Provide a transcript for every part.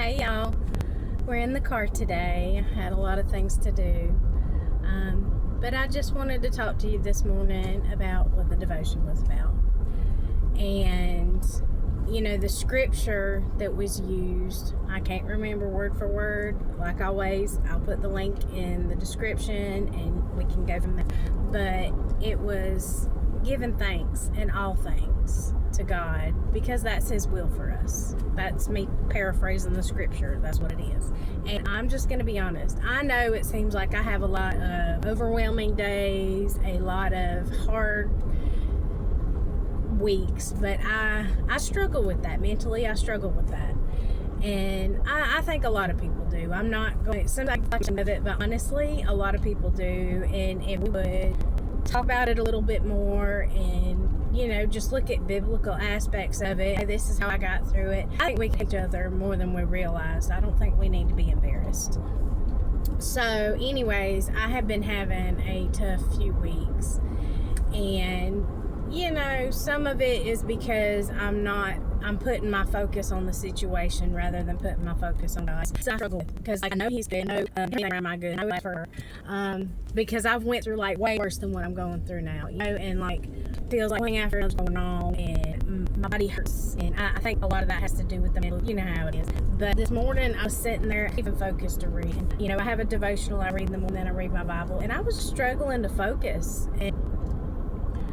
Hey y'all, we're in the car today. I had a lot of things to do, but I just wanted to talk to you this morning about what the devotion was about. And the scripture that was used, I can't remember word for word. Like always, I'll put the link in the description and we can go from there. But it was giving thanks in all things to God, because that's His will for us. That's me paraphrasing the scripture. That's what it is. And I'm just going to be honest. I know it seems like I have a lot of overwhelming days, a lot of hard weeks, but I struggle with that mentally. I struggle with that, and I think a lot of people do. I'm not going to sound like of it, but honestly, a lot of people do. And if we would talk about it a little bit more and just look at biblical aspects of it. Hey, this is how I got through it. I think we can each other more than we realize. I don't think we need to be embarrassed. So anyways, I have been having a tough few weeks, and some of it is because I'm putting my focus on the situation rather than putting my focus on God. So I struggle because I know He's good. I know am I good? I know for her. Because I've went through way worse than what I'm going through now. And feels like going after what's going on, and my body hurts. And I think a lot of that has to do with the mental. You know how it is. But this morning I was sitting there, even focused to read. I have a devotional I read in the morning, then I read my Bible, and I was struggling to focus. And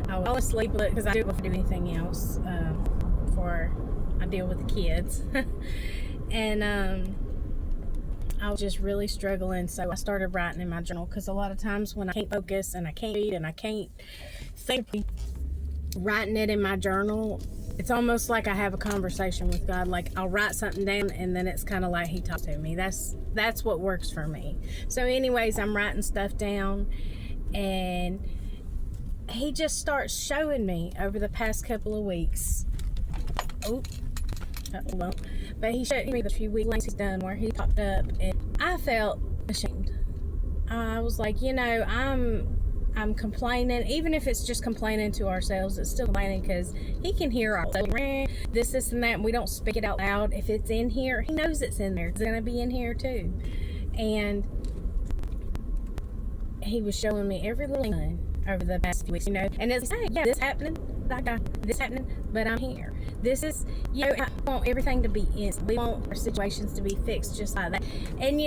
I was asleep because I do before I do anything else. Before I deal with the kids. And I was just really struggling, so I started writing in my journal, because a lot of times when I can't focus and I can't read and I can't think, writing it in my journal, it's almost like I have a conversation with God. Like I'll write something down and then it's kind of like He talks to me. That's what works for me. So anyways, I'm writing stuff down, and He just starts showing me over the past couple of weeks. But He showed me the few weeks He's done where He popped up, and I felt ashamed. I was like, I'm complaining, even if it's just complaining to ourselves. It's still complaining because He can hear our this, and that, and we don't speak it out loud. If it's in here, He knows it's in there. It's going to be in here too. And He was showing me every little thing over the past few weeks, and it's saying, yeah, this happening, this happening, but I'm here. This is, I want everything to be instant. We want our situations to be fixed just like that. And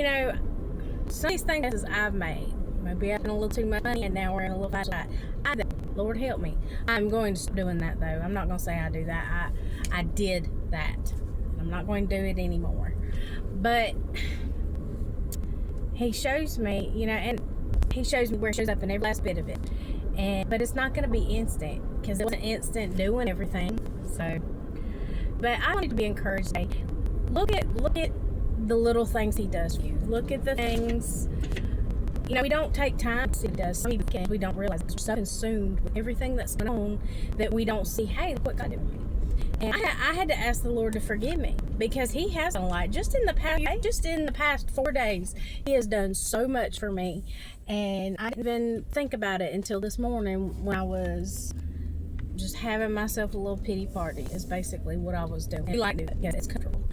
some of these things I've made, maybe I've been a little too much money, and now we're in a little fight. Lord help me. I'm going to stop doing that though. I'm not going to say I do that. I did that. I'm not going to do it anymore. But He shows me, and He shows me where it shows up in every last bit of it. But it's not going to be instant, because it wasn't instant doing everything. So, but I want you to be encouraged today. Look at the little things He does for you. Look at the things. We don't take time to see He does. Some people we don't realize we're so consumed with everything that's going on that we don't see, hey, look what God did for me. And I had to ask the Lord to forgive me, because He has done a lot. Just in the past 4 days, He has done so much for me. And I didn't even think about it until this morning, when I was just having myself a little pity party, is basically what I was doing. We like to do that because it's comfortable.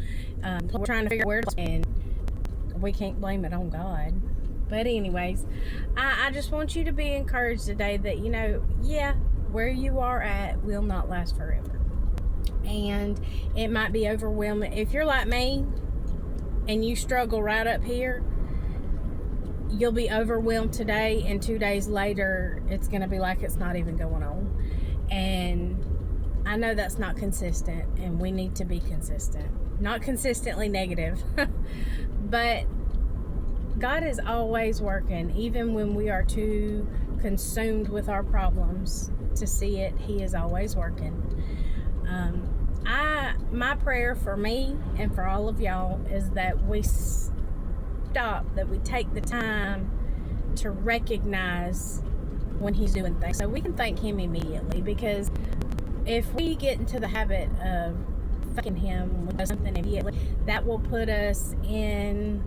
We're trying to figure out where to, and we can't blame it on God. But anyways, I just want you to be encouraged today that, where you are at will not last forever. And it might be overwhelming. If you're like me and you struggle right up here, you'll be overwhelmed today, and 2 days later it's going to be like it's not even going on. And I know that's not consistent, and we need to be consistent. Not consistently negative. But God is always working, even when we are too consumed with our problems to see it. He is always working. My prayer for me and for all of y'all is that we that we take the time to recognize when He's doing things, so we can thank Him immediately. Because if we get into the habit of thanking Him when something immediately, that will put us in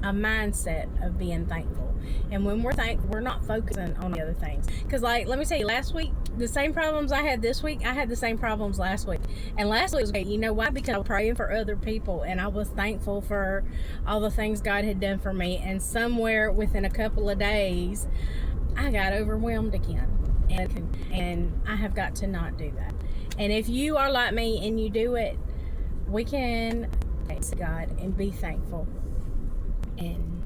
a mindset of being thankful. And when we're thankful, we're not focusing on the other things. Because let me tell you, last week the same problems I had this week, I had the same problems last week. And last week was great. You know why? Because I was praying for other people, and I was thankful for all the things God had done for me. And somewhere within a couple of days, I got overwhelmed again. And I have got to not do that. And if you are like me and you do it, we can thank God and be thankful and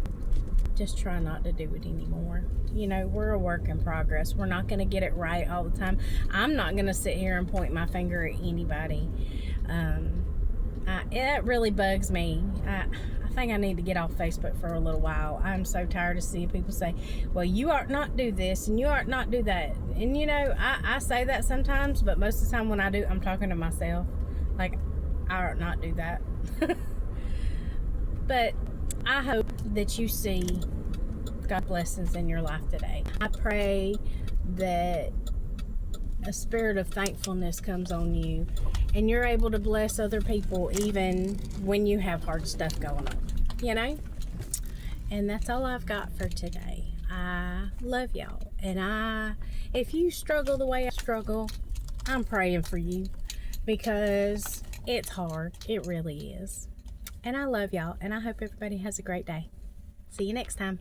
just try not to do it anymore. You know, we're a work in progress. We're not going to get it right all the time. I'm not going to sit here and point my finger at anybody. It really bugs me. I think I need to get off Facebook for a little while. I'm so tired of seeing people say, well, you ought not do this and you ought not do that. And you know, I say that sometimes, but most of the time when I do, I'm talking to myself. Like, I ought not do that. But I hope that you see God's blessings in your life today. I pray that a spirit of thankfulness comes on you and you're able to bless other people even when you have hard stuff going on, you know? And that's all I've got for today. I love y'all. And if you struggle the way I struggle, I'm praying for you because it's hard. It really is. And I love y'all. And I hope everybody has a great day. See you next time.